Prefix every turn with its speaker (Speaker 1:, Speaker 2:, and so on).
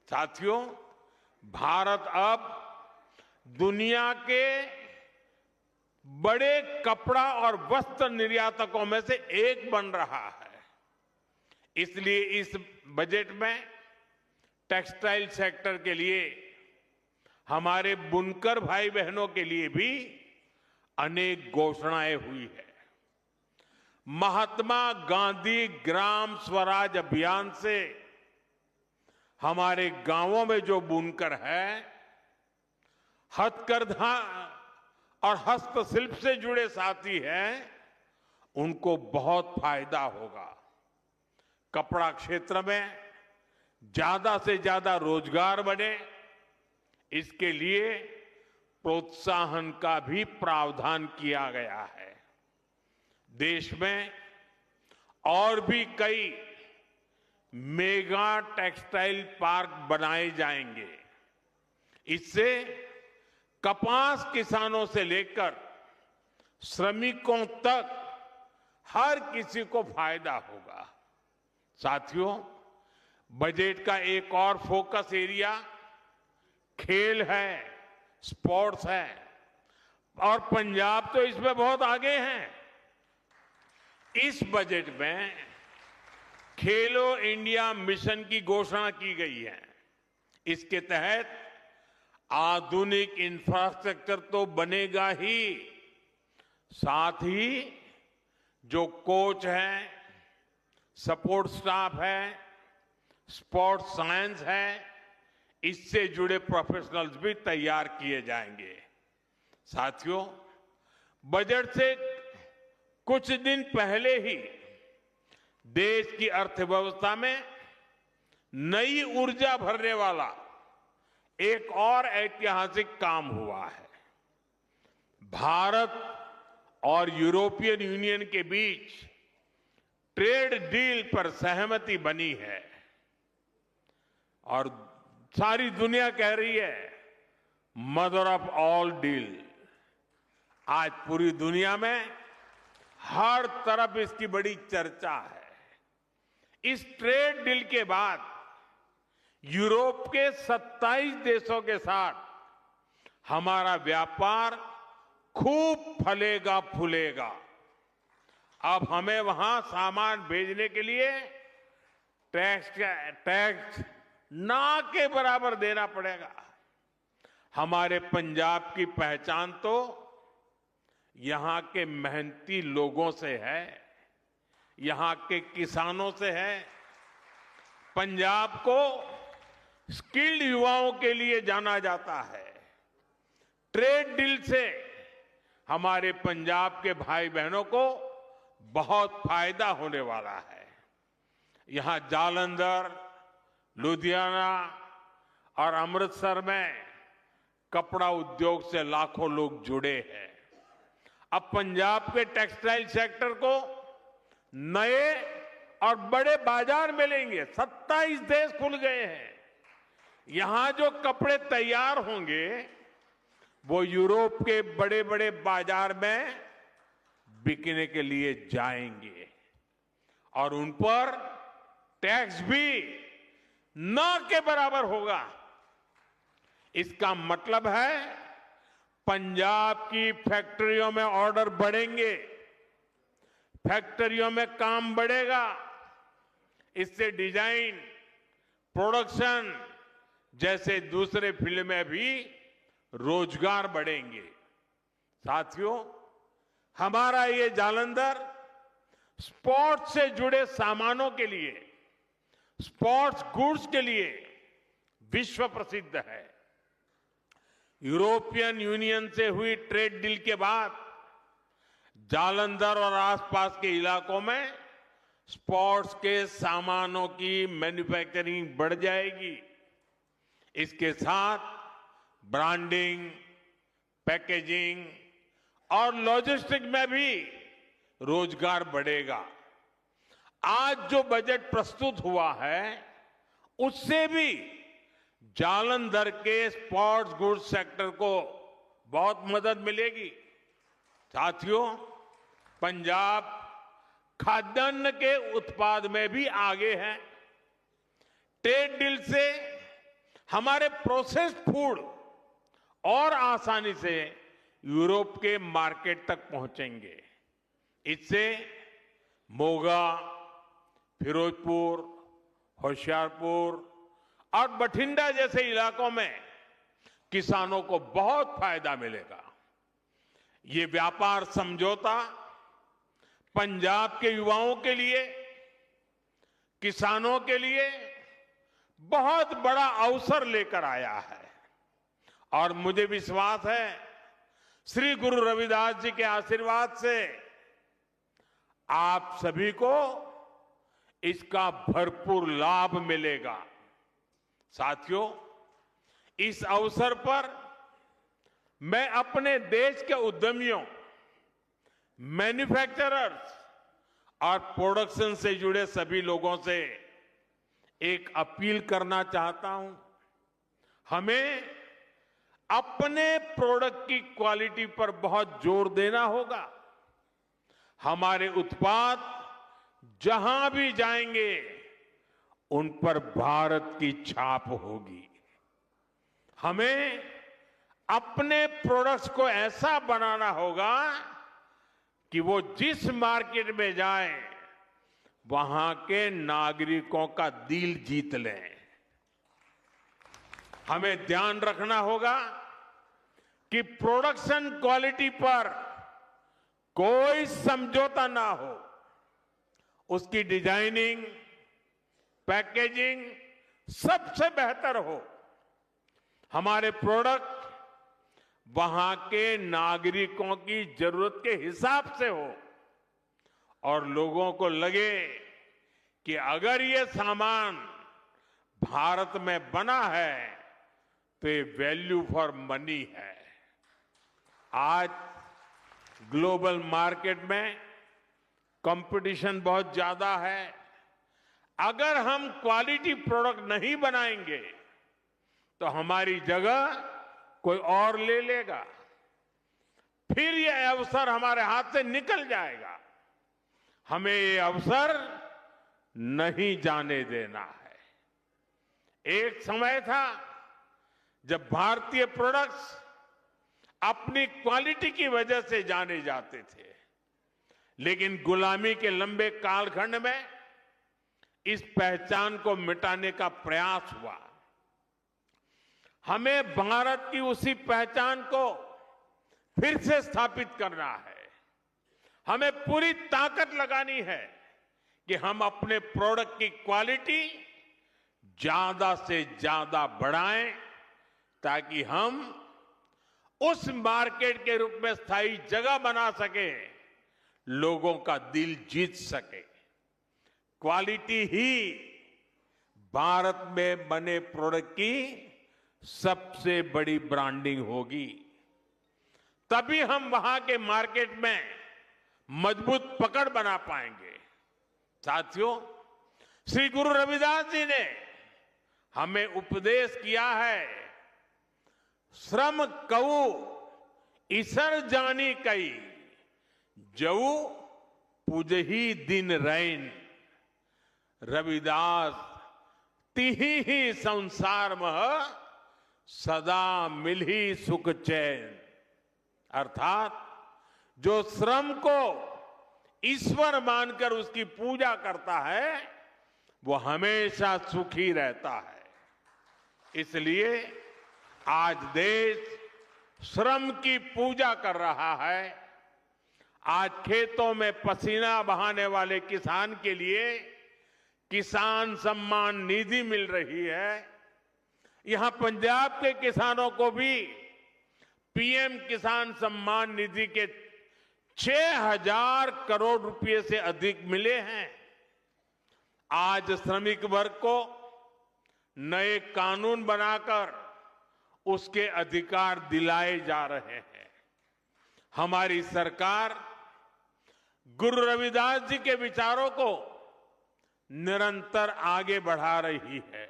Speaker 1: साथियों, भारत अब दुनिया के बड़े कपड़ा और वस्त्र निर्यातकों में से एक बन रहा है। इसलिए इस बजट में टेक्सटाइल सेक्टर के लिए, हमारे बुनकर भाई बहनों के लिए भी अनेक घोषणाएं हुई है। महात्मा गांधी ग्राम स्वराज अभियान से हमारे गांवों में जो बुनकर है, हथकरघा और हस्तशिल्प से जुड़े साथी हैं, उनको बहुत फायदा होगा। कपड़ा क्षेत्र में ज्यादा से ज्यादा रोजगार बने, इसके लिए प्रोत्साहन का भी प्रावधान किया गया है। देश में और भी कई मेगा टेक्सटाइल पार्क बनाए जाएंगे। इससे कपास किसानों से लेकर श्रमिकों तक हर किसी को फायदा होगा। साथियों, बजट का एक और फोकस एरिया खेल है, स्पोर्ट्स है, और पंजाब तो इसमें बहुत आगे है। इस बजट में खेलो इंडिया मिशन की घोषणा की गई है। इसके तहत आधुनिक इंफ्रास्ट्रक्चर तो बनेगा ही, साथ ही जो कोच हैं, सपोर्ट स्टाफ है, स्पोर्ट्स साइंस है, इससे जुड़े प्रोफेशनल्स भी तैयार किए जाएंगे। साथियों, बजट से कुछ दिन पहले ही देश की अर्थव्यवस्था में नई ऊर्जा भरने वाला एक और ऐतिहासिक काम हुआ है। भारत और यूरोपियन यूनियन के बीच ट्रेड डील पर सहमति बनी है और सारी दुनिया कह रही है मदर ऑफ ऑल डील। आज पूरी दुनिया में हर तरफ इसकी बड़ी चर्चा है। इस ट्रेड डील के बाद यूरोप के 27 देशों के साथ हमारा व्यापार खूब फलेगा फूलेगा। अब हमें वहां सामान भेजने के लिए टैक्स ना के बराबर देना पड़ेगा। हमारे पंजाब की पहचान तो यहां के मेहनती लोगों से है, यहां के किसानों से है। पंजाब को स्किल्ड युवाओं के लिए जाना जाता है। ट्रेड डील से हमारे पंजाब के भाई बहनों को बहुत फायदा होने वाला है। यहां जालंधर, लुधियाना और अमृतसर में कपड़ा उद्योग से लाखों लोग जुड़े हैं। अब पंजाब के टेक्सटाइल सेक्टर को नए और बड़े बाजार मिलेंगे। 27 देश खुल गए हैं। यहां जो कपड़े तैयार होंगे वो यूरोप के बड़े बड़े बाजार में बिकने के लिए जाएंगे और उन पर टैक्स भी न के बराबर होगा। इसका मतलब है पंजाब की फैक्ट्रियों में ऑर्डर बढ़ेंगे, फैक्ट्रियों में काम बढ़ेगा। इससे डिजाइन, प्रोडक्शन जैसे दूसरे फील्ड में भी रोजगार बढ़ेंगे। साथियों, हमारा ये जालंधर स्पोर्ट्स से जुड़े सामानों के लिए, स्पोर्ट्स गुड्स के लिए विश्व प्रसिद्ध है। यूरोपियन यूनियन से हुई ट्रेड डील के बाद जालंधर और आसपास के इलाकों में स्पोर्ट्स के सामानों की मैन्युफैक्चरिंग बढ़ जाएगी। इसके साथ ब्रांडिंग, पैकेजिंग और लॉजिस्टिक में भी रोजगार बढ़ेगा। आज जो बजट प्रस्तुत हुआ है उससे भी जालंधर के स्पोर्ट्स गुड्स सेक्टर को बहुत मदद मिलेगी। साथियों, पंजाब खाद्यान्न के उत्पाद में भी आगे है। ट्रेड डील से हमारे प्रोसेस्ड फूड और आसानी से यूरोप के मार्केट तक पहुंचेंगे। इससे मोगा, फिरोजपुर, होशियारपुर और बठिंडा जैसे इलाकों में किसानों को बहुत फायदा मिलेगा। ये व्यापार समझौता पंजाब के युवाओं के लिए, किसानों के लिए बहुत बड़ा अवसर लेकर आया है और मुझे विश्वास है श्री गुरु रविदास जी के आशीर्वाद से आप सभी को इसका भरपूर लाभ मिलेगा। साथियों, इस अवसर पर मैं अपने देश के उद्यमियों, मैन्युफैक्चरर्स और प्रोडक्शन से जुड़े सभी लोगों से एक अपील करना चाहता हूं। हमें अपने प्रोडक्ट की क्वालिटी पर बहुत जोर देना होगा। हमारे उत्पाद जहां भी जाएंगे उन पर भारत की छाप होगी। हमें अपने प्रोडक्ट्स को ऐसा बनाना होगा कि वो जिस मार्केट में जाए वहां के नागरिकों का दिल जीत लें। हमें ध्यान रखना होगा कि प्रोडक्शन क्वालिटी पर कोई समझौता ना हो। उसकी डिजाइनिंग, पैकेजिंग सबसे बेहतर हो। हमारे प्रोडक्ट वहां के नागरिकों की जरूरत के हिसाब से हो और लोगों को लगे कि अगर ये सामान भारत में बना है तो ये वैल्यू फॉर मनी है। आज ग्लोबल मार्केट में कंपटीशन बहुत ज्यादा है। अगर हम क्वालिटी प्रोडक्ट नहीं बनाएंगे तो हमारी जगह कोई और ले लेगा, फिर ये अवसर हमारे हाथ से निकल जाएगा। हमें ये अवसर नहीं जाने देना है। एक समय था जब भारतीय प्रोडक्ट्स अपनी क्वालिटी की वजह से जाने जाते थे, लेकिन गुलामी के लंबे कालखंड में इस पहचान को मिटाने का प्रयास हुआ। हमें भारत की उसी पहचान को फिर से स्थापित करना है। हमें पूरी ताकत लगानी है कि हम अपने प्रोडक्ट की क्वालिटी ज्यादा से ज्यादा बढ़ाएं ताकि हम उस मार्केट के रूप में स्थायी जगह बना सके, लोगों का दिल जीत सके। क्वालिटी ही भारत में बने प्रोडक्ट की सबसे बड़ी ब्रांडिंग होगी। तभी हम वहां के मार्केट में मजबूत पकड़ बना पाएंगे। साथियों, श्री गुरु रविदास जी ने हमें उपदेश किया है, श्रम कऊ ईसर जानी कई, जऊ पूजही दिन रैन। रविदास तिही ही संसार मह सदा मिलही सुख चैन। अर्थात जो श्रम को ईश्वर मानकर उसकी पूजा करता है वो हमेशा सुखी रहता है। इसलिए आज देश श्रम की पूजा कर रहा है। आज खेतों में पसीना बहाने वाले किसान के लिए किसान सम्मान निधि मिल रही है। यहां पंजाब के किसानों को भी पीएम किसान सम्मान निधि के 6,000 करोड़ रुपए से अधिक मिले हैं। आज श्रमिक वर्ग को नए कानून बनाकर उसके अधिकार दिलाए जा रहे हैं। हमारी सरकार गुरु रविदास जी के विचारों को निरंतर आगे बढ़ा रही है।